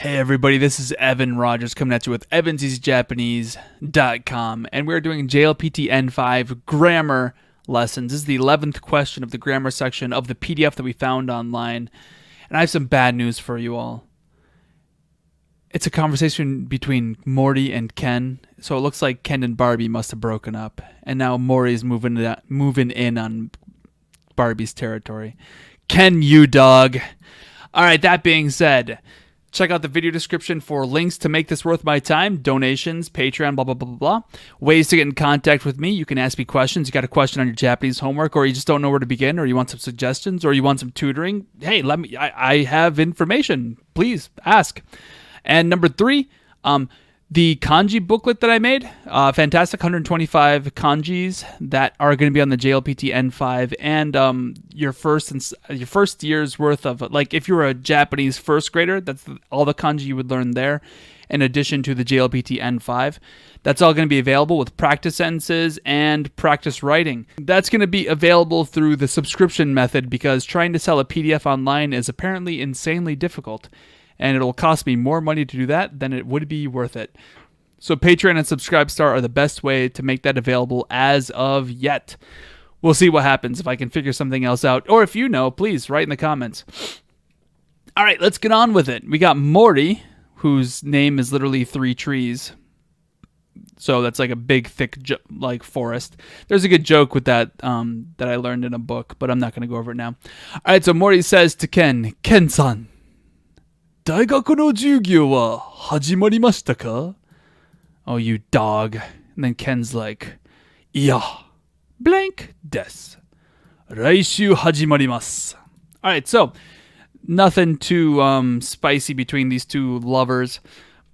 Hey everybody, this is Evan Rogers coming at you with evanseasyjapanese.com, and we're doing JLPT N5 grammar lessons. This is the 11th question of the grammar section of the PDF that we found online, and I have some bad news for you all. It's a conversation between Morty and Ken, so it looks like Ken and Barbie must have broken up, and now Morty's moving in on Barbie's territory. Ken, you dog. Alright, that being said, check out the video description for links to make this worth my time, donations, Patreon, blah, blah, blah, blah, blah. Ways to get in contact with me. You can ask me questions. You got a question on your Japanese homework, or you just don't know where to begin, or you want some suggestions, or you want some tutoring. Hey, I have information. Please ask. And number 3, the kanji booklet that I made, fantastic 125 kanjis that are going to be on the JLPT N5, and your first year's worth of, like, if you were a Japanese first grader, that's all the kanji you would learn there, in addition to the JLPT N5. That's all going to be available with practice sentences and practice writing. That's going to be available through the subscription method because trying to sell a PDF online is apparently insanely difficult. And it'll cost me more money to do that than it would be worth it. So Patreon and Subscribestar are the best way to make that available as of yet. We'll see what happens if I can figure something else out. Or if you know, please write in the comments. All right, let's get on with it. We got Morty, whose name is literally 3 trees. So that's like a big, thick, like forest. There's a good joke with that that I learned in a book, but I'm not going to go over it now. All right, so Morty says to Ken, Ken-san, 大学の授業は始まりましたか? Oh, you dog. And then Ken's like, いや、blank です。来週始まります. Alright, so nothing too spicy between these two lovers.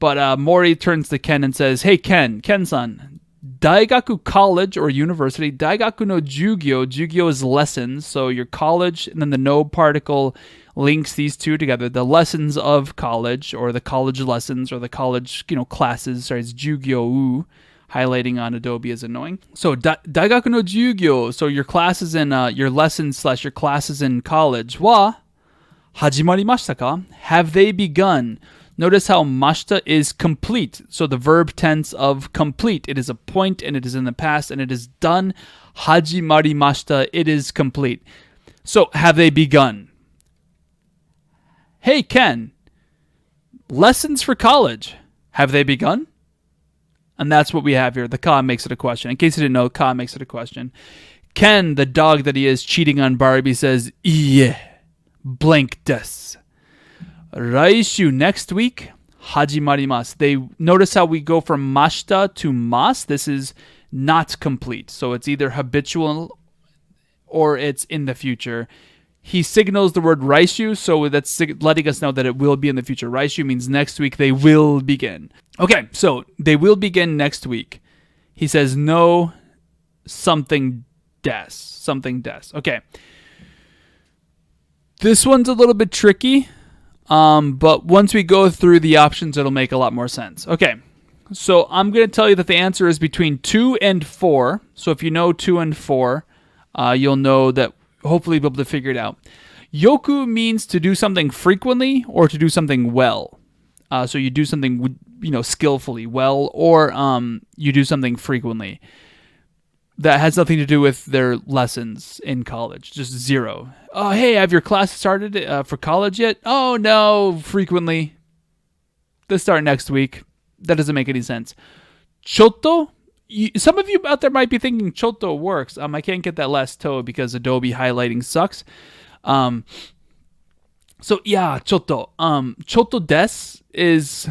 But Mori turns to Ken and says, Hey Ken-san, 大学 college or university, 大学の授業 is lessons, so your college, and then the no particle links these two together. The lessons of college, or the college lessons, or the college, classes. Sorry, it's jugyo. Highlighting on Adobe is annoying. So, 大学の授業, so your classes in, your lessons / your classes in college, は始まりましたか? Have they begun? Notice how mashita is complete. So the verb tense of complete. It is a point, and it is in the past, and it is done. Hajimarimashita, it is complete. So, have they begun? Hey, Ken, lessons for college, have they begun? And that's what we have here. The ka makes it a question. In case you didn't know, ka makes it a question. Ken, the dog that he is cheating on Barbie, says, Iie, blank desu. Raishu, next week, hajimarimasu. They notice how we go from mashita to mas. This is not complete. So it's either habitual or it's in the future. He signals the word raishu, so that's letting us know that it will be in the future. Raishu means next week they will begin. Okay, so they will begin next week. He says no something des. Something des. Okay. This one's a little bit tricky, but once we go through the options, it'll make a lot more sense. Okay, so I'm going to tell you that the answer is between 2 and 4. So if you know 2 and 4, you'll know that. Hopefully be able to figure it out. Yoku means to do something frequently or to do something well. So you do something, skillfully well, or you do something frequently. That has nothing to do with their lessons in college. Just 0. Oh, hey, have your class started for college yet? Oh, no, frequently. They start next week. That doesn't make any sense. Chotto? Some of you out there might be thinking chotto works. I can't get that last toe because Adobe highlighting sucks. So yeah, chotto. Chotto des is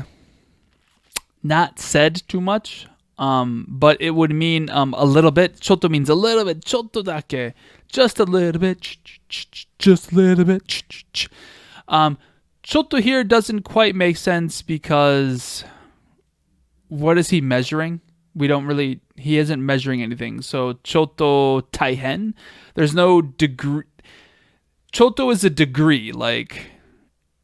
not said too much. But it would mean a little bit. Chotto means a little bit. Chotto dake. Just a little bit. Just a little bit. Chotto here doesn't quite make sense because what is he measuring? He isn't measuring anything. So, chotto taihen. There's no degree. Chotto is a degree. Like,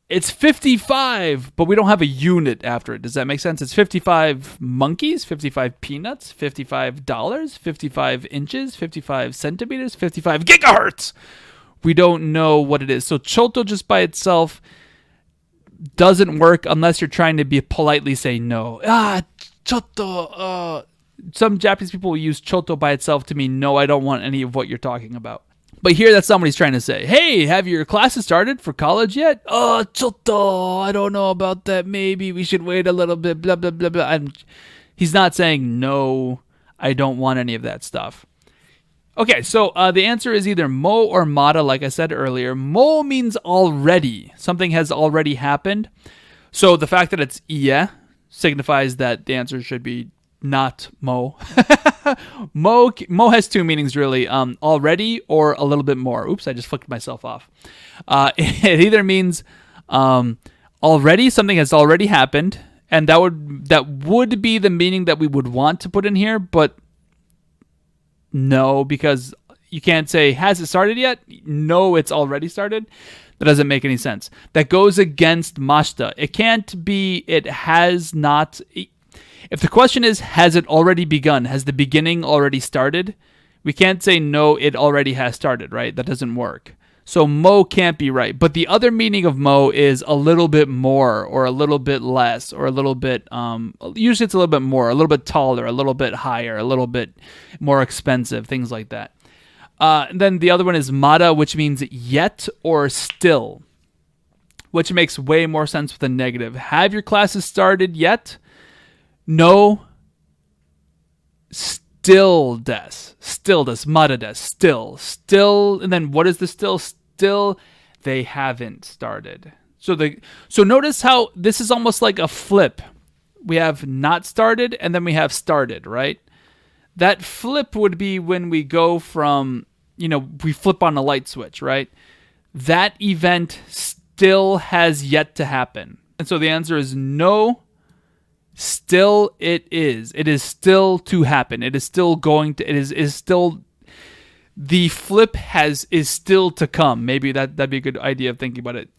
it's 55, but we don't have a unit after it. Does that make sense? It's 55 monkeys, 55 peanuts, $55, 55 inches, 55 centimeters, 55 gigahertz. We don't know what it is. So, chotto just by itself doesn't work unless you're trying to be politely say no. Chotto. Some Japanese people will use chotto by itself to mean no, I don't want any of what you're talking about. But here that's somebody's trying to say, hey, have your classes started for college yet? Oh, chotto, I don't know about that. Maybe we should wait a little bit, blah, blah, blah, blah. He's not saying no, I don't want any of that stuff. Okay, so the answer is either mo or mada, like I said earlier. Mo means already. Something has already happened. So the fact that it's ie signifies that the answer should be not mo. Mo has two meanings, really. Already or a little bit more. Oops, I just flicked myself off. It either means already, something has already happened, and that would be the meaning that we would want to put in here, but no, because you can't say, has it started yet? No, it's already started. That doesn't make any sense. That goes against mashita. It can't be, it has not. If the question is, has it already begun? Has the beginning already started? We can't say, no, it already has started, right? That doesn't work. So mo can't be right. But the other meaning of mo is a little bit more or a little bit less or a little bit, usually it's a little bit more, a little bit taller, a little bit higher, a little bit more expensive, things like that. Then the other one is mada, which means yet or still, which makes way more sense with a negative. Have your classes started yet? No. Still des, mada des, still, and then what is the still, they haven't started. So notice how this is almost like a flip. We have not started, and then we have started, right? That flip would be when we go from, we flip on a light switch, right? That event still has yet to happen. And so the answer is no. Still it is. It is still to happen. It is still going to, it is still, the flip is still to come. Maybe that'd be a good idea of thinking about it.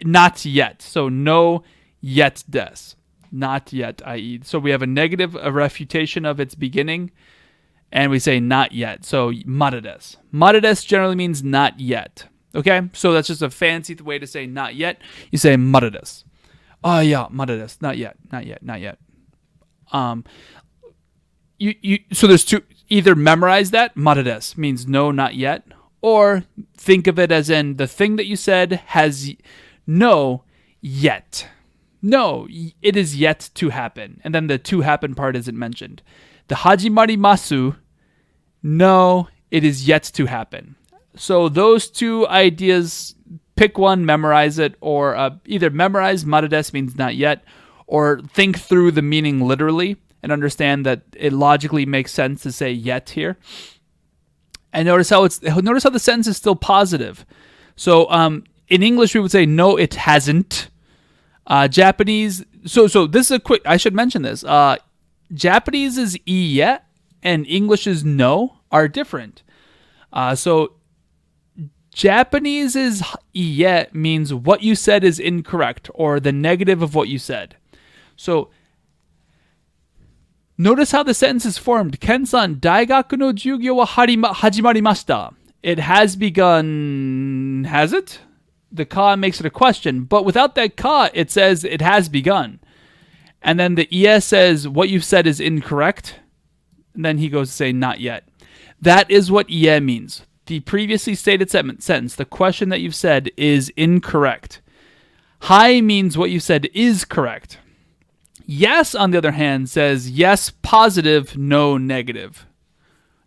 Not yet. So no yet des. Not yet, i.e. So we have a negative, a refutation of its beginning, and we say not yet. So mada des. Mada des generally means not yet. Okay? So that's just a fancy way to say not yet. You say mada des. Oh yeah, mada des. Not yet. So there's two. Either memorize that, mada des means no, not yet, or think of it as in the thing that you said has no yet. No, it is yet to happen, and then the to happen part isn't mentioned. The hajimarimasu, no, it is yet to happen. So those two ideas. Pick one, memorize it, or either memorize mada des means not yet, or think through the meaning literally and understand that it logically makes sense to say yet here. And notice how the sentence is still positive. So in English we would say no, it hasn't. Japanese. So this is a quick. I should mention this. Japanese is iye and English is no are different. So Japanese is iye means what you said is incorrect or the negative of what you said. So notice how the sentence is formed. Ken-san, daigaku no jugyo wa hajimarimashita. It has begun. Has it? The ka makes it a question, but without that ka, it says it has begun. And then the iye says what you said is incorrect. And then he goes to say not yet. That is what iye means. The previously stated sentence, the question that you've said is incorrect. Hai means what you said is correct. Yes, on the other hand, says yes, positive, no, negative.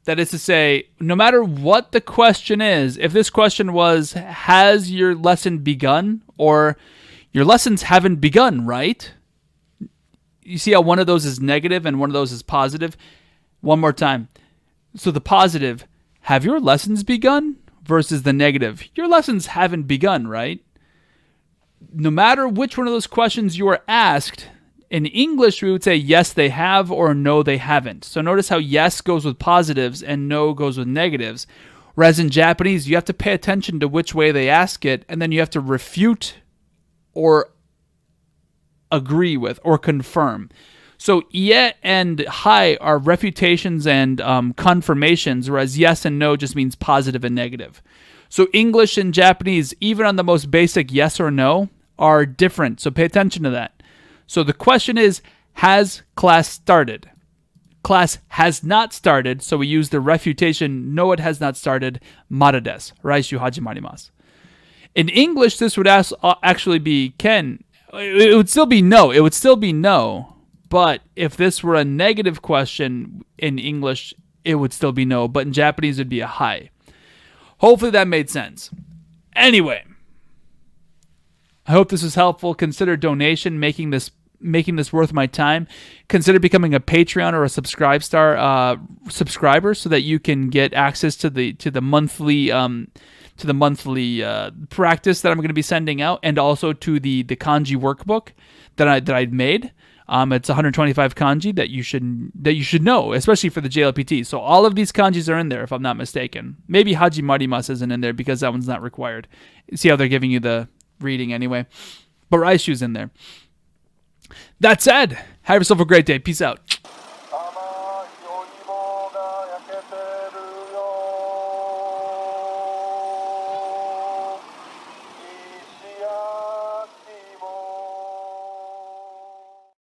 That is to say, no matter what the question is, if this question was, has your lesson begun? Or your lessons haven't begun, right? You see how one of those is negative and one of those is positive? One more time. So the positive, have your lessons begun? Versus the negative, your lessons haven't begun, right? No matter which one of those questions you are asked, in English we would say yes, they have, or no, they haven't. So notice how yes goes with positives and no goes with negatives. Whereas in Japanese, you have to pay attention to which way they ask it, and then you have to refute or agree with or confirm. So ie and hai are refutations and confirmations, whereas yes and no just means positive and negative. So English and Japanese, even on the most basic yes or no, are different, so pay attention to that. So the question is, has class started? Class has not started, so we use the refutation, no, it has not started, mada desu, raishu hajimarimasu. In English, this would actually be ken. It would still be no. It would still be no. But if this were a negative question in English, it would still be no. But in Japanese, it would be a hai. Hopefully that made sense. Anyway, I hope this was helpful. Consider donation, making this worth my time. Consider becoming a Patreon or a subscriber so that you can get access to the monthly practice that I'm going to be sending out, and also to the kanji workbook that I'd made. It's 125 kanji that you should know, especially for the JLPT. So all of these kanjis are in there, if I'm not mistaken. Maybe hajimarimasu isn't in there because that one's not required. See how they're giving you the reading anyway. But Raishu's in there. That said, have yourself a great day. Peace out.